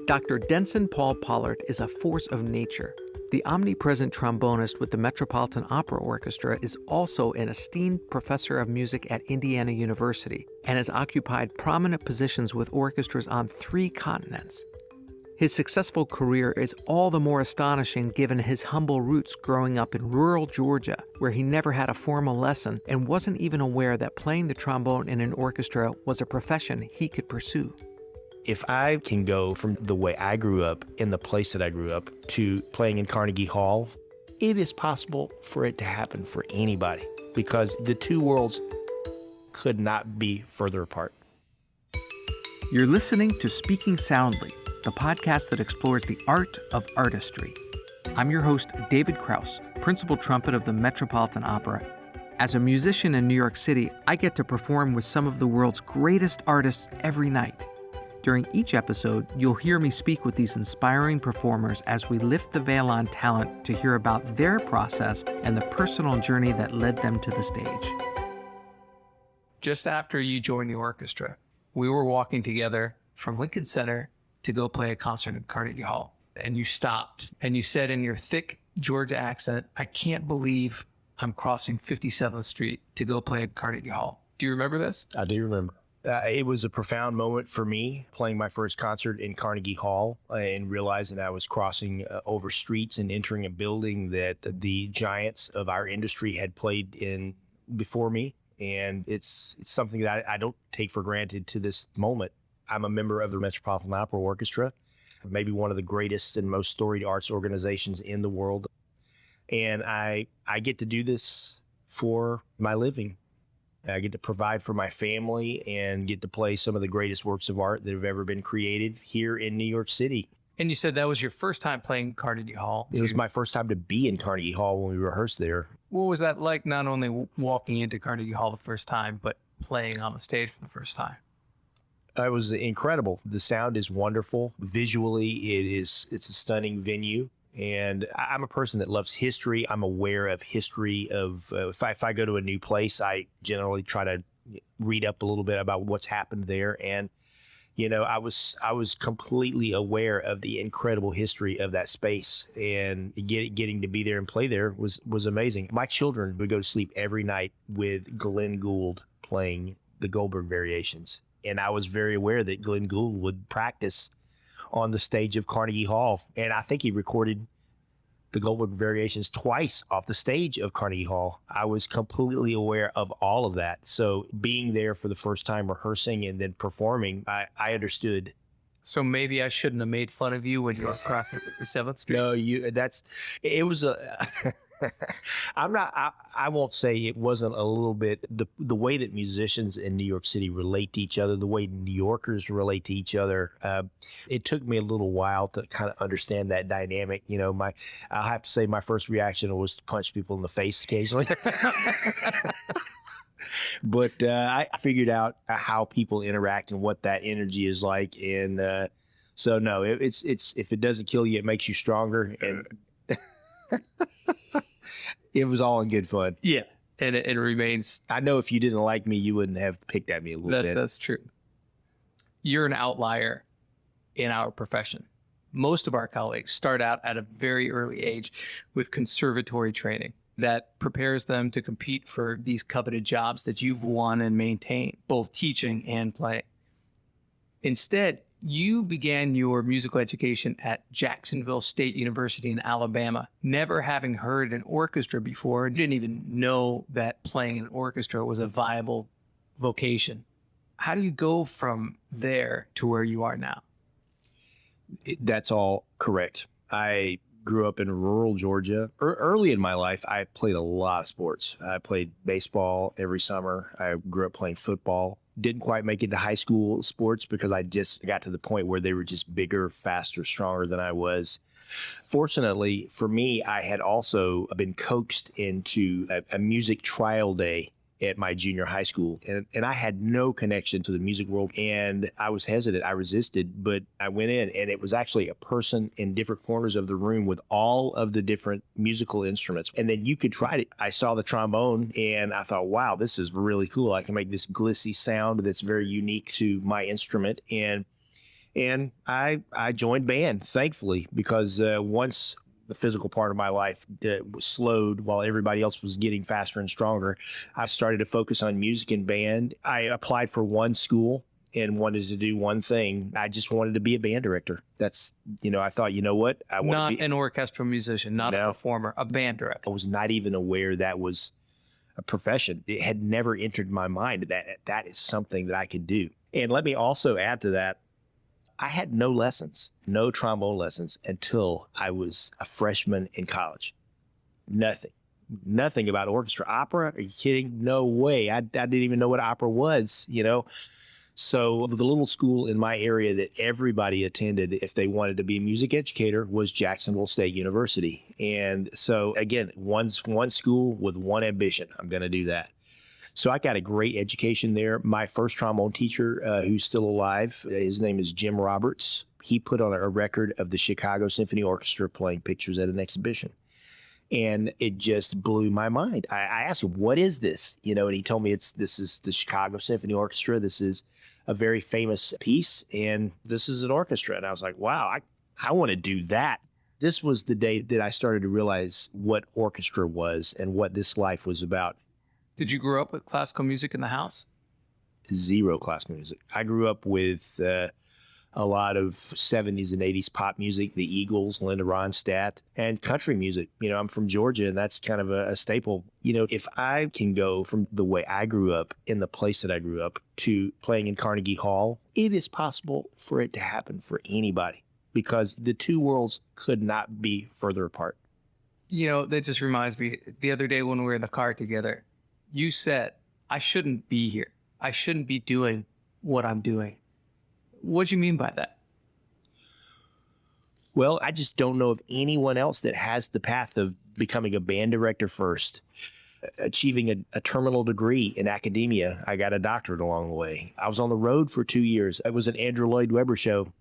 Dr. Denson Paul Pollard is a force of nature. The omnipresent trombonist with the Metropolitan Opera Orchestra is also an esteemed professor of music at Indiana University and has occupied prominent positions with orchestras on 3 continents. His successful career is all the more astonishing given his humble roots growing up in rural Georgia, where he never had a formal lesson and wasn't even aware that playing the trombone in an orchestra was a profession he could pursue. If I can go from the way I grew up in the place that I grew up to playing in Carnegie Hall, it is possible for it to happen for anybody because the two worlds could not be further apart. You're listening to Speaking Soundly, the podcast that explores the art of artistry. I'm your host, David Krause, principal trumpet of the Metropolitan Opera. As a musician in New York City, I get to perform with some of the world's greatest artists every night. During each episode, you'll hear me speak with these inspiring performers as we lift the veil on talent to hear about their process and the personal journey that led them to the stage. Just after you joined the orchestra, we were walking together from Lincoln Center to go play a concert at Carnegie Hall. And you stopped and you said in your thick Georgia accent, "I can't believe I'm crossing 57th Street to go play at Carnegie Hall." Do you remember this? I do remember. It was a profound moment for me playing my first concert in Carnegie Hall and realizing I was crossing over streets and entering a building that the giants of our industry had played in before me. And it's something that I don't take for granted to this moment. I'm a member of the Metropolitan Opera Orchestra, maybe one of the greatest and most storied arts organizations in the world. And I get to do this for my living. I get to provide for my family and get to play some of the greatest works of art that have ever been created here in New York City. And you said that was your first time playing Carnegie Hall. It was my first time to be in Carnegie Hall when we rehearsed there. What was that like, not only walking into Carnegie Hall the first time, but playing on the stage for the first time? It was incredible. The sound is wonderful. Visually, it's a stunning venue. And I'm a person that loves history. I'm aware of history of, if I go to a new place, I generally try to read up a little bit about what's happened there. And, you know, I was completely aware of the incredible history of that space, and getting to be there and play there was amazing. My children would go to sleep every night with Glenn Gould playing the Goldberg Variations. And I was very aware that Glenn Gould would practice on the stage of Carnegie Hall. And I think he recorded the Goldberg Variations twice off the stage of Carnegie Hall. I was completely aware of all of that. So being there for the first time, rehearsing and then performing, I understood. So maybe I shouldn't have made fun of you when you were crossing the 7th Street. No, it was a, I won't say it wasn't a little bit, the way that musicians in New York City relate to each other, the way New Yorkers relate to each other. It took me a little while to kind of understand that dynamic. You know, I'll have to say my first reaction was to punch people in the face occasionally. But I figured out how people interact and what that energy is like. And so no, it's if it doesn't kill you, it makes you stronger. And it was all in good fun. Yeah, and it remains. I know if you didn't like me, you wouldn't have picked at me a little bit. That's true. You're an outlier in our profession. Most of our colleagues start out at a very early age with conservatory training that prepares them to compete for these coveted jobs that you've won and maintained, both teaching and playing. Instead, you began your musical education at Jacksonville State University in Alabama, never having heard an orchestra before. You didn't even know that playing an orchestra was a viable vocation. How do you go from there to where you are now? That's all correct. I grew up in rural Georgia. Early in my life, I played a lot of sports. I played baseball every summer. I grew up playing football. Didn't quite make it to high school sports because I just got to the point where they were just bigger, faster, stronger than I was. Fortunately for me, I had also been coaxed into a music trial day at my junior high school. And I had no connection to the music world. And I was hesitant. I resisted, but I went in, and it was actually a person in different corners of the room with all of the different musical instruments. And then you could try it. I saw the trombone and I thought, wow, this is really cool. I can make this glissy sound that's very unique to my instrument. And And I joined band, thankfully, because once the physical part of my life was slowed while everybody else was getting faster and stronger, I started to focus on music and band. I applied for one school and wanted to do one thing. I just wanted to be a band director. That's, I thought, you know what? I want Not to be an orchestral musician, not a performer, a band director. I was not even aware that was a profession. It had never entered my mind that is something that I could do. And let me also add to that, I had no lessons, no trombone lessons until I was a freshman in college. Nothing about orchestra. Opera? Are you kidding? No way. I didn't even know what opera was, So the little school in my area that everybody attended if they wanted to be a music educator was Jacksonville State University. And so again, one school with one ambition. I'm going to do that. So I got a great education there. My first trombone teacher, who's still alive, his name is Jim Roberts. He put on a record of the Chicago Symphony Orchestra playing pictures at an exhibition. And it just blew my mind. I asked him, what is this? And he told me this is the Chicago Symphony Orchestra. This is a very famous piece, and this is an orchestra. And I was like, wow, I want to do that. This was the day that I started to realize what orchestra was and what this life was about. Did you grow up with classical music in the house? Zero classical music. I grew up with a lot of 70s and 80s pop music, the Eagles, Linda Ronstadt, and country music. I'm from Georgia, and that's kind of a staple. If I can go from the way I grew up in the place that I grew up to playing in Carnegie Hall, it is possible for it to happen for anybody because the two worlds could not be further apart. That just reminds me, the other day when we were in the car together, you said, I shouldn't be here. I shouldn't be doing what I'm doing. What do you mean by that? Well, I just don't know of anyone else that has the path of becoming a band director first, achieving a terminal degree in academia. I got a doctorate along the way. I was on the road for 2 years. It was an Andrew Lloyd Webber show.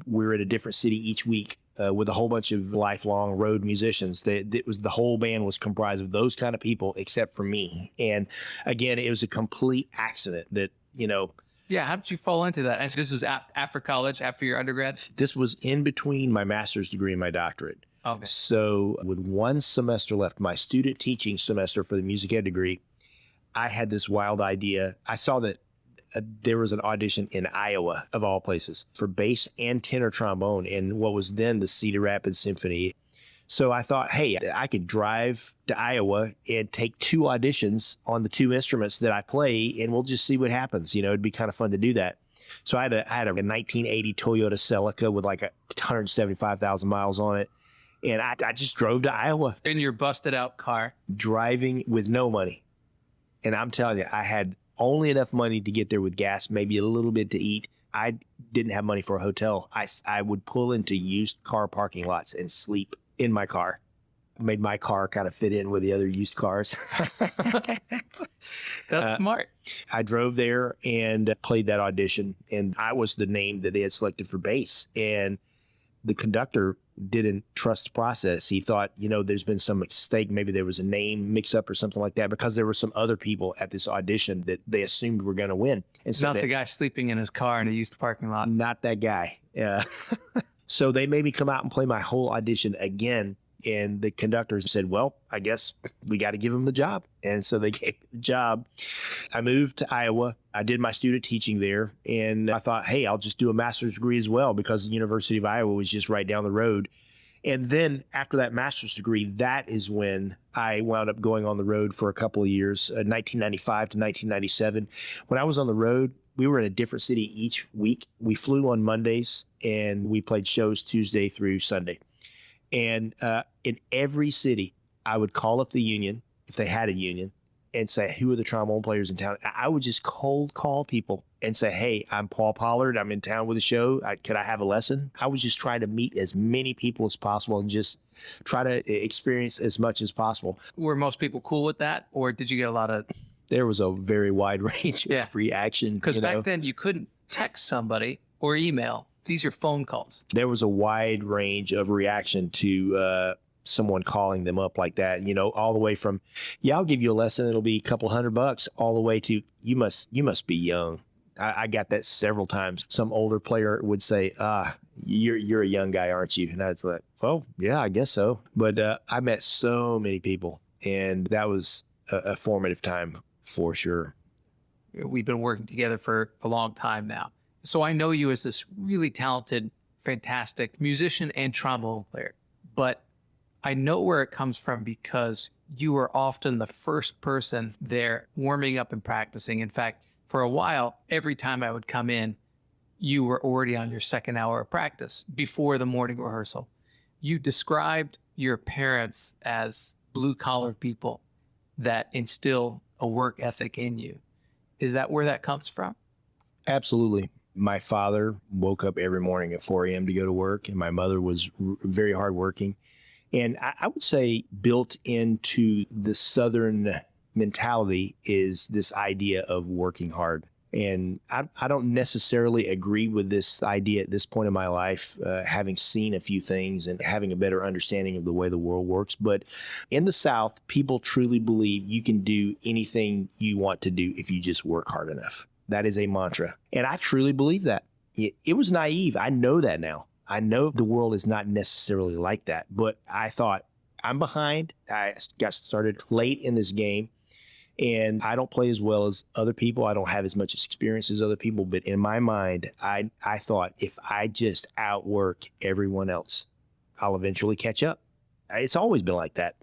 We were at a different city each week with a whole bunch of lifelong road musicians. The whole band was comprised of those kind of people except for me. And again, it was a complete accident that, Yeah, how did you fall into that? And this was after college, after your undergrad? This was in between my master's degree and my doctorate. Okay. So with one semester left, my student teaching semester for the music ed degree, I had this wild idea. I saw that there was an audition in Iowa, of all places, for bass and tenor trombone in what was then the Cedar Rapids Symphony. So I thought, hey, I could drive to Iowa and take 2 auditions on the 2 instruments that I play, and we'll just see what happens. It'd be kind of fun to do that. So I had a 1980 Toyota Celica with like 175,000 miles on it, and I just drove to Iowa. In your busted out car. Driving with no money. And I'm telling you, I had only enough money to get there with gas, maybe a little bit to eat. I didn't have money for a hotel. I would pull into used car parking lots and sleep in my car. Made my car kind of fit in with the other used cars. That's smart. I drove there and played that audition, and I was the name that they had selected for bass. And the conductor didn't trust the process. He thought, there's been some mistake. Maybe there was a name mix up or something like that, because there were some other people at this audition that they assumed were going to win. And so Not the guy sleeping in his car in a used parking lot. Not that guy. Yeah. So they made me come out and play my whole audition again. And the conductors said, well, I guess we got to give him the job. And so they gave me the job. I moved to Iowa. I did my student teaching there. And I thought, hey, I'll just do a master's degree as well, because the University of Iowa was just right down the road. And then after that master's degree, that is when I wound up going on the road for a couple of years, 1995 to 1997. When I was on the road, we were in a different city each week. We flew on Mondays and we played shows Tuesday through Sunday. And in every city, I would call up the union, if they had a union, and say, who are the trombone players in town? I would just cold call people and say, hey, I'm Paul Pollard. I'm in town with a show. Could I have a lesson? I was just trying to meet as many people as possible and just try to experience as much as possible. Were most people cool with that? Or did you get a lot of... There was a very wide range of reaction. Because back then you couldn't text somebody or email. These are phone calls. There was a wide range of reaction to someone calling them up like that, all the way from, yeah, I'll give you a lesson. It'll be a couple $100, all the way to, you must be young. I got that several times. Some older player would say, you're a young guy, aren't you? And I was like, well, yeah, I guess so. But I met so many people, and that was a formative time for sure. We've been working together for a long time now. So I know you as this really talented, fantastic musician and trombone player, but I know where it comes from because you were often the first person there warming up and practicing. In fact, for a while, every time I would come in, you were already on your second hour of practice before the morning rehearsal. You described your parents as blue-collar people that instill a work ethic in you. Is that where that comes from? Absolutely. My father woke up every morning at 4 a.m. to go to work, and my mother was very hardworking. And I would say built into the Southern mentality is this idea of working hard. And I don't necessarily agree with this idea at this point in my life, having seen a few things and having a better understanding of the way the world works. But in the South, people truly believe you can do anything you want to do if you just work hard enough. That is a mantra. And I truly believe that. It was naive. I know that now. I know the world is not necessarily like that. But I thought, I'm behind. I got started late in this game. And I don't play as well as other people. I don't have as much experience as other people. But in my mind, I thought if I just outwork everyone else, I'll eventually catch up. It's always been like that.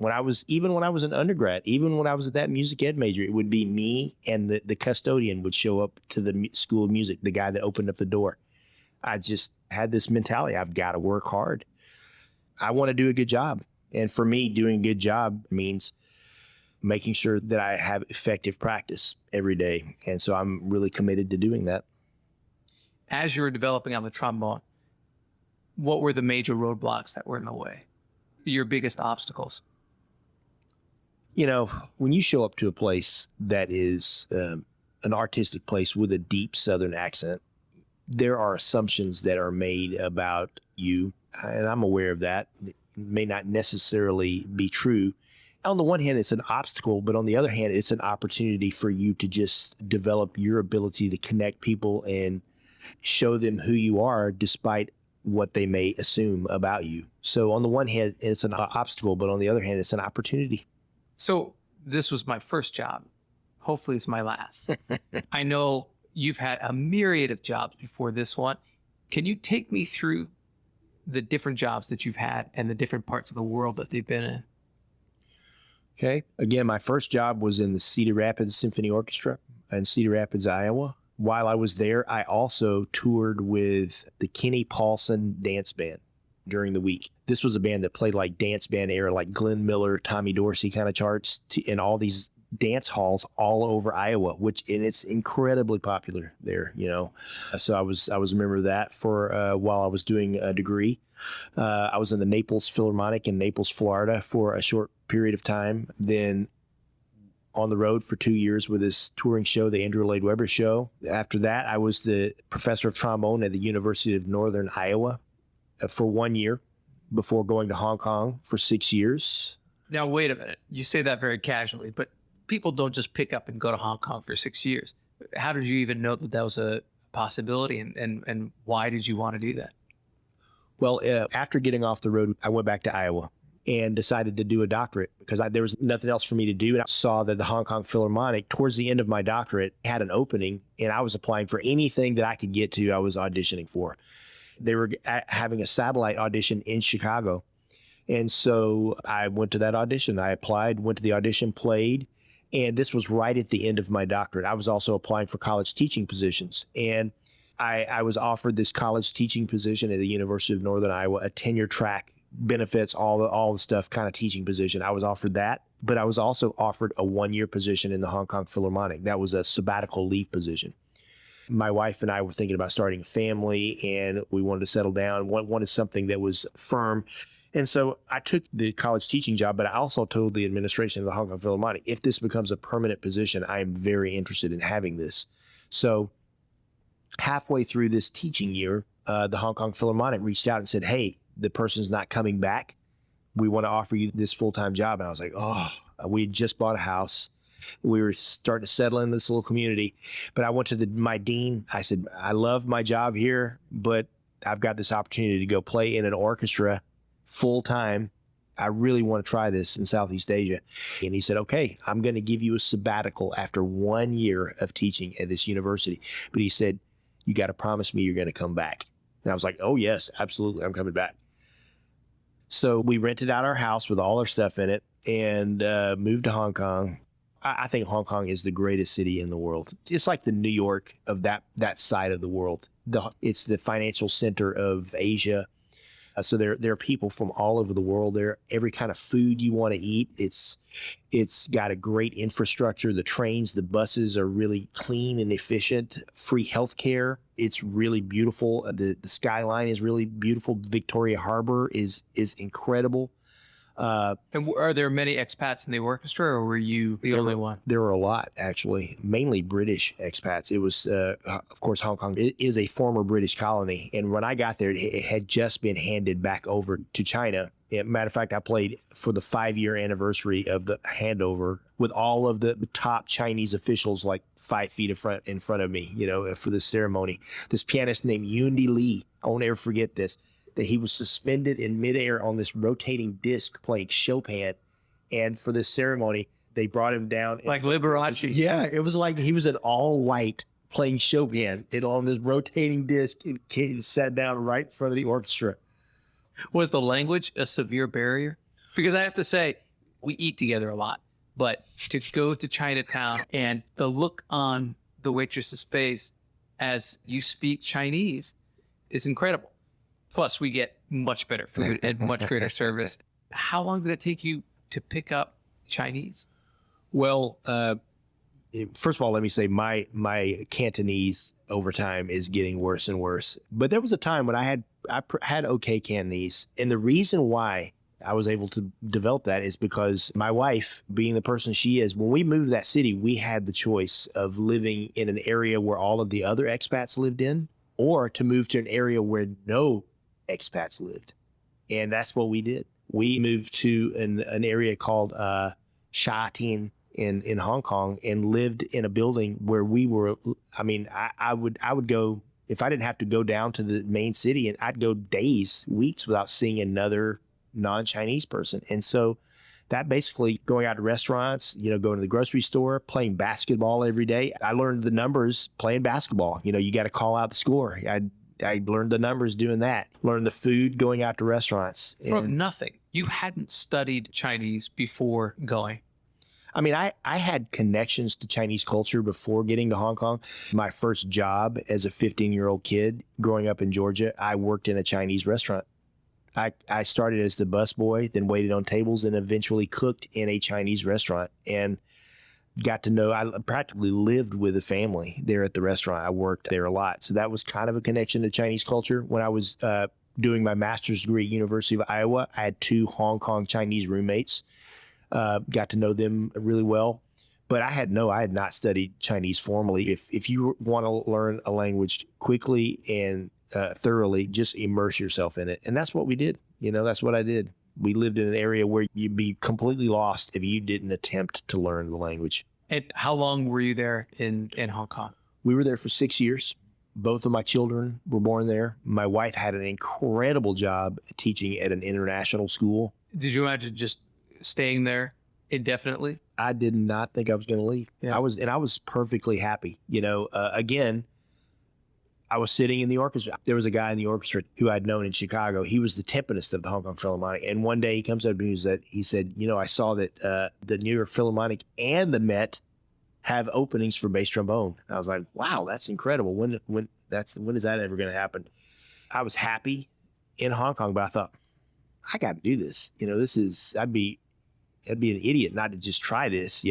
Even when I was an undergrad, even when I was at that music ed major, it would be me and the custodian would show up to the school of music, the guy that opened up the door. I just had this mentality. I've got to work hard. I want to do a good job. And for me, doing a good job means making sure that I have effective practice every day. And so I'm really committed to doing that. As you were developing on the trombone, what were the major roadblocks that were in the way? Your biggest obstacles? You know, when you show up to a place that is an artistic place with a deep Southern accent, there are assumptions that are made about you. And I'm aware of that. It may not necessarily be true. On the one hand, it's an obstacle, but on the other hand, it's an opportunity for you to just develop your ability to connect people and show them who you are despite what they may assume about you. So on the one hand, it's an obstacle, but on the other hand, it's an opportunity. So this was my first job. Hopefully it's my last. I know you've had a myriad of jobs before this one. Can you take me through the different jobs that you've had and the different parts of the world that they've been in? Okay. Again, my first job was in the Cedar Rapids Symphony Orchestra in Cedar Rapids, Iowa. While I was there, I also toured with the Kenny Paulson Dance Band during the week. This was a band that played like dance band era, like Glenn Miller, Tommy Dorsey kind of charts in all these dance halls all over Iowa, and it's incredibly popular there, you know. So I was a member of that for while I was doing a degree. I was in the Naples Philharmonic in Naples, Florida for a short period of time. Then on the road for 2 years with this touring show, the Andrew Lloyd Webber Show. After that, I was the professor of trombone at the University of Northern Iowa for 1 year before going to Hong Kong for 6 years. Now, wait a minute. You say that very casually, but people don't just pick up and go to Hong Kong for 6 years. How did you even know that that was a possibility, and why did you want to do that? Well, after getting off the road, I went back to Iowa and decided to do a doctorate because there was nothing else for me to do. And I saw that the Hong Kong Philharmonic, towards the end of my doctorate, had an opening, and I was applying for anything that I could get to. I was auditioning for. They were having a satellite audition in Chicago. And so I went to that audition. I applied, went to the audition, played. And this was right at the end of my doctorate. I was also applying for college teaching positions. And I was offered this college teaching position at the University of Northern Iowa, a tenure track, benefits, all the stuff, kind of teaching position. I was offered that, but I was also offered a 1-year position in the Hong Kong Philharmonic. That was a sabbatical leave position. My wife and I were thinking about starting a family, and we wanted to settle down. Wanted something that was firm. And so I took the college teaching job, but I also told the administration of the Hong Kong Philharmonic, if this becomes a permanent position, I am very interested in having this. So halfway through this teaching year, the Hong Kong Philharmonic reached out and said, hey, the person's not coming back. We want to offer you this full-time job. And I was like, oh, we had just bought a house. We were starting to settle in this little community. But I went to my dean. I said, I love my job here, but I've got this opportunity to go play in an orchestra full time. I really want to try this in Southeast Asia. And he said, okay, I'm going to give you a sabbatical after 1 year of teaching at this university. But he said, you got to promise me you're going to come back. And I was like, oh, yes, absolutely. I'm coming back. So we rented out our house with all our stuff in it and moved to Hong Kong. I think Hong Kong is the greatest city in the world. It's like the New York of that side of the world. It's the financial center of Asia. So there are people from all over the world there. Every kind of food you want to eat. It's got a great infrastructure. The trains, the buses are really clean and efficient. Free healthcare. It's really beautiful. The skyline is really beautiful. Victoria Harbor is incredible. And are there many expats in the orchestra, or were you the only one? There were a lot, actually, mainly British expats. It was, of course, Hong Kong is a former British colony. And when I got there, it had just been handed back over to China. Matter of fact, I played for the 5-year anniversary of the handover with all of the top Chinese officials, like 5 feet in front of me, for this ceremony. This pianist named Yundi Li, I won't ever forget this, that he was suspended in midair on this rotating disc playing Chopin. And for this ceremony, they brought him down. Like Liberace. Yeah, it was like he was in all white playing Chopin on this rotating disc. He sat down right in front of the orchestra. Was the language a severe barrier? Because I have to say, we eat together a lot. But to go to Chinatown and the look on the waitress's face as you speak Chinese is incredible. Plus, we get much better food and much greater service. How long did it take you to pick up Chinese? Well, first of all, let me say my Cantonese over time is getting worse and worse. But there was a time when I had okay Cantonese. And the reason why I was able to develop that is because my wife, being the person she is, when we moved to that city, we had the choice of living in an area where all of the other expats lived in, or to move to an area where no expats lived. And that's what we did. We moved to an area called Sha Tin in Hong Kong and lived in a building where we were, I would go, if I didn't have to go down to the main city, and I'd go days, weeks without seeing another non-Chinese person. And so that basically going out to restaurants, going to the grocery store, playing basketball every day. I learned the numbers playing basketball. You got to call out the score. I learned the numbers doing that. Learned the food going out to restaurants. From nothing. You hadn't studied Chinese before going. I had connections to Chinese culture before getting to Hong Kong. My first job as a 15-year-old kid growing up in Georgia, I worked in a Chinese restaurant. I started as the busboy, then waited on tables, and eventually cooked in a Chinese restaurant. And got to know, I practically lived with a family there at the restaurant. I worked there a lot. So that was kind of a connection to Chinese culture. When I was doing my master's degree at University of Iowa, I had 2 Hong Kong Chinese roommates. Got to know them really well. But I had not studied Chinese formally. If you want to learn a language quickly and thoroughly, just immerse yourself in it. And that's what we did. That's what I did. We lived in an area where you'd be completely lost if you didn't attempt to learn the language. And how long were you there in Hong Kong? We were there for 6 years. Both of my children were born there. My wife had an incredible job teaching at an international school. Did you imagine just staying there indefinitely? I did not think I was going to leave. Yeah. I was perfectly happy. Again, I was sitting in the orchestra. There was a guy in the orchestra who I'd known in Chicago. He was the timpanist of the Hong Kong Philharmonic. And one day he comes up to me and he said, I saw that the New York Philharmonic and the Met have openings for bass trombone. And I was like, wow, that's incredible. When is that ever going to happen? I was happy in Hong Kong, but I thought, I got to do this. I'd be an idiot not to just try this,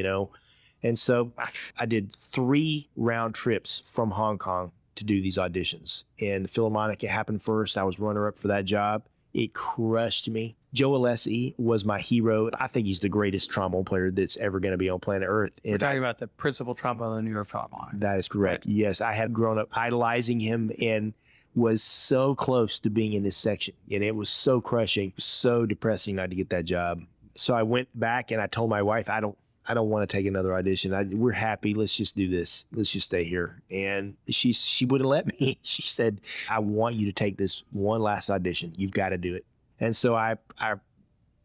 And so I did 3 round trips from Hong Kong to do these auditions. And the Philharmonic, it happened first. I was runner-up for that job. It crushed me. Joe Alessi was my hero. I think he's the greatest trombone player that's ever going to be on planet Earth. And we're talking about the principal trombone of the New York Philharmonic. That is correct. Right. Yes, I had grown up idolizing him and was so close to being in this section. And it was so crushing, so depressing not to get that job. So I went back and I told my wife, I I don't want to take another audition. We're happy. Let's just do this. Let's just stay here. And she wouldn't let me. She said, I want you to take this one last audition. You've got to do it. And so I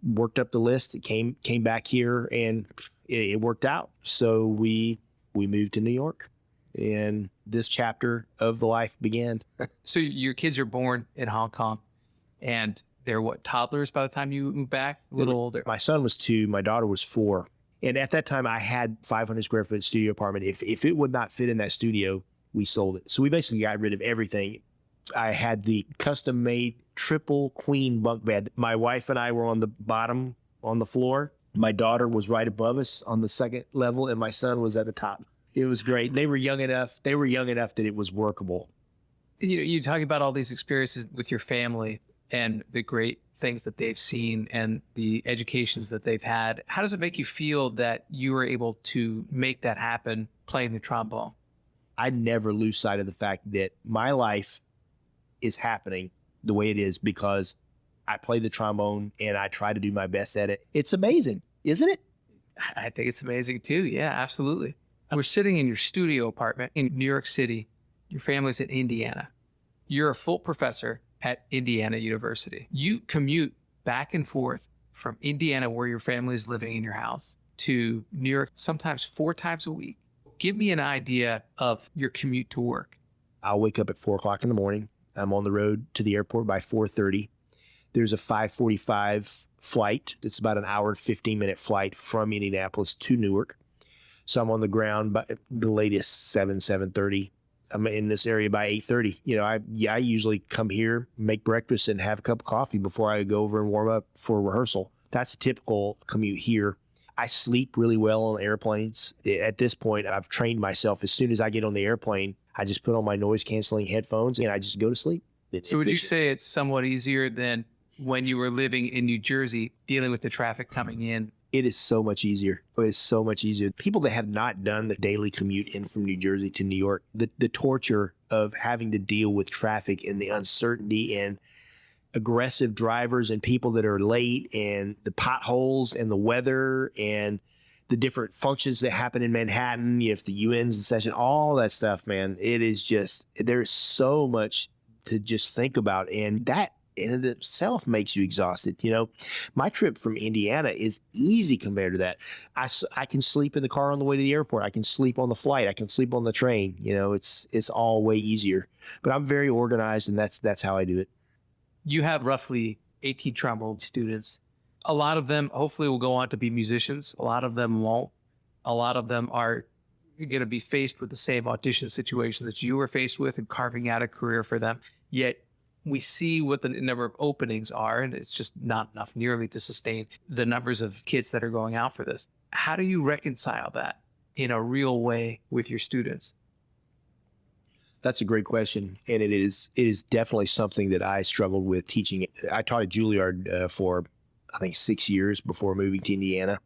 worked up the list. It came back here, and it worked out. So we moved to New York, and this chapter of the life began. So your kids are born in Hong Kong, and they're what, toddlers by the time you moved back? A little older. My son was 2. My daughter was 4. And at that time, I had 500 square foot studio apartment. If it would not fit in that studio, we sold it. So we basically got rid of everything. I had the custom made triple queen bunk bed. My wife and I were on the bottom on the floor. My daughter was right above us on the second level, and my son was at the top. It was great. They were young enough that it was workable. You talk about all these experiences with your family and the great things that they've seen and the educations that they've had. How does it make you feel that you were able to make that happen playing the trombone? I never lose sight of the fact that my life is happening the way it is because I play the trombone and I try to do my best at it. It's amazing, isn't it? I think it's amazing too. Yeah, absolutely. We're sitting in your studio apartment in New York City. Your family's in Indiana. You're a full professor at Indiana University. You commute back and forth from Indiana, where your family is living in your house, to New York, sometimes 4 times a week. Give me an idea of your commute to work. I'll wake up at 4 o'clock in the morning. I'm on the road to the airport by 4:30. There's a 5:45 flight. It's about an hour and 15-minute flight from Indianapolis to Newark. So I'm on the ground by the latest 7:30. I'm in this area by 8:30. I usually come here, make breakfast, and have a cup of coffee before I go over and warm up for rehearsal. That's a typical commute here. I sleep really well on airplanes. At this point, I've trained myself. As soon as I get on the airplane, I just put on my noise-canceling headphones and I just go to sleep. So would you say it's somewhat easier than when you were living in New Jersey, dealing with the traffic coming in? It is so much easier. It is so much easier. People that have not done the daily commute in from New Jersey to New York, the torture of having to deal with traffic and the uncertainty and aggressive drivers and people that are late and the potholes and the weather and the different functions that happen in Manhattan, if the UN's in session, all that stuff, man, it is just, there's so much to just think about. And that in and of itself makes you exhausted. My trip from Indiana is easy compared to that. I can sleep in the car on the way to the airport. I can sleep on the flight. I can sleep on the train. It's all way easier. But I'm very organized, and that's how I do it. You have roughly 18 trombone students. A lot of them hopefully will go on to be musicians. A lot of them won't. A lot of them are going to be faced with the same audition situation that you were faced with and carving out a career for them. Yet we see what the number of openings are, and it's just not enough nearly to sustain the numbers of kids that are going out for this. How do you reconcile that in a real way with your students? That's a great question, and it is definitely something that I struggled with teaching. I taught at Juilliard for, I think, 6 years before moving to Indiana,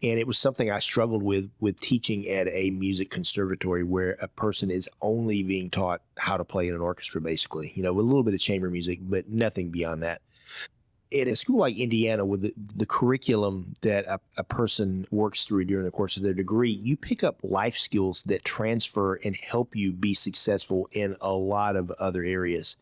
and it was something I struggled with teaching at a music conservatory where a person is only being taught how to play in an orchestra, basically, with a little bit of chamber music, but nothing beyond that. In a school like Indiana, with the curriculum that a person works through during the course of their degree, you pick up life skills that transfer and help you be successful in a lot of other areas.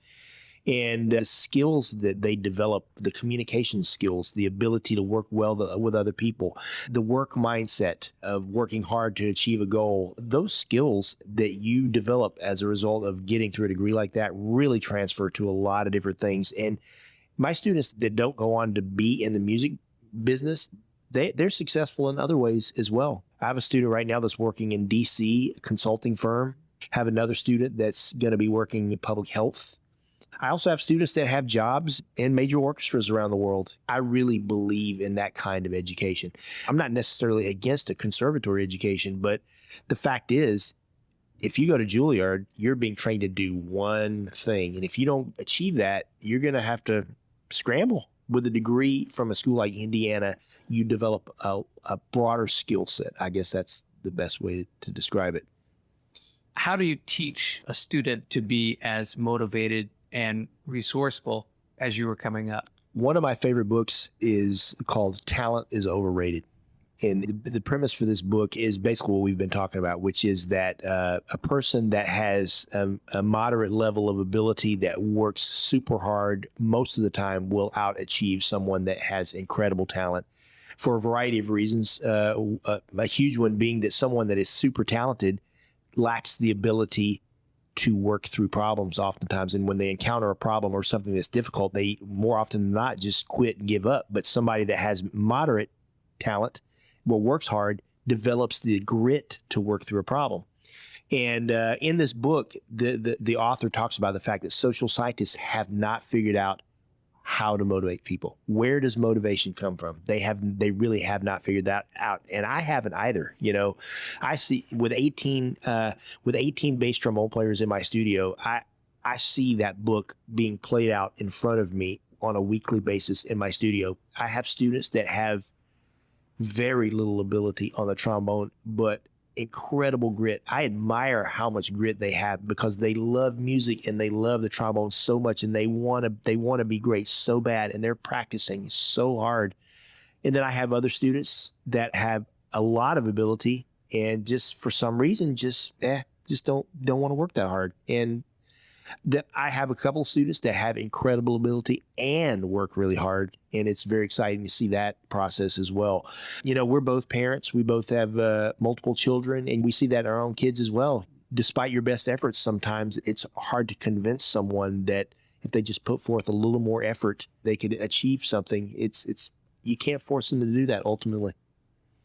And the skills that they develop, the communication skills, the ability to work well with other people, the work mindset of working hard to achieve a goal, those skills that you develop as a result of getting through a degree like that really transfer to a lot of different things. And my students that don't go on to be in the music business, they're successful in other ways as well. I have a student right now that's working in DC, a consulting firm. Have another student that's going to be working in public health. I also have students that have jobs in major orchestras around the world. I really believe in that kind of education. I'm not necessarily against a conservatory education, but the fact is, if you go to Juilliard, you're being trained to do one thing. And if you don't achieve that, you're going to have to scramble. With a degree from a school like Indiana, you develop a broader skill set. I guess that's the best way to describe it. How do you teach a student to be as motivated and resourceful as you were coming up? One of my favorite books is called Talent is Overrated. And the premise for this book is basically what we've been talking about, which is that a person that has a moderate level of ability that works super hard most of the time will out-achieve someone that has incredible talent for a variety of reasons. A huge one being that someone that is super talented lacks the ability to work through problems oftentimes. And when they encounter a problem or something that's difficult, they more often than not just quit and give up. But somebody that has moderate talent, works hard, develops the grit to work through a problem. And in this book, the author talks about the fact that social scientists have not figured out how to motivate people. Where does motivation come from? They really have not figured that out, and I haven't either. I see with 18 bass trombone players in my studio, I see that book being played out in front of me on a weekly basis in my studio. I have students that have very little ability on the trombone, but incredible grit. I admire how much grit they have because they love music and they love the trombone so much, and they want to be great so bad, and they're practicing so hard. And then I have other students that have a lot of ability and just for some reason just don't want to work that hard. And that I have a couple of students that have incredible ability and work really hard. And it's very exciting to see that process as well. We're both parents. We both have multiple children, and we see that in our own kids as well. Despite your best efforts, sometimes it's hard to convince someone that if they just put forth a little more effort, they could achieve something. You can't force them to do that ultimately.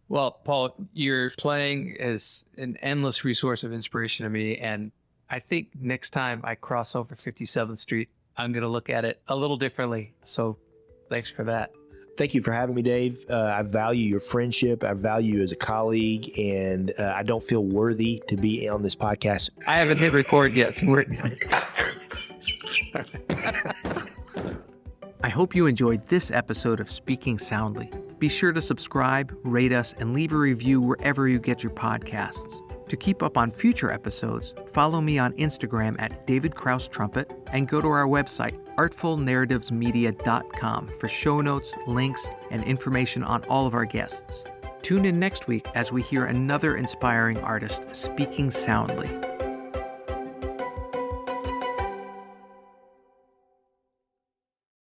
Well, Paul, your playing is an endless resource of inspiration to me. And I think next time I cross over 57th Street, I'm going to look at it a little differently. So thanks for that. Thank you for having me, Dave. I value your friendship. I value you as a colleague, and I don't feel worthy to be on this podcast. I haven't hit record yet, so we're... I hope you enjoyed this episode of Speaking Soundly. Be sure to subscribe, rate us, and leave a review wherever you get your podcasts. To keep up on future episodes, follow me on Instagram at David Krause Trumpet and go to our website, artfulnarrativesmedia.com, for show notes, links, and information on all of our guests. Tune in next week as we hear another inspiring artist speaking soundly.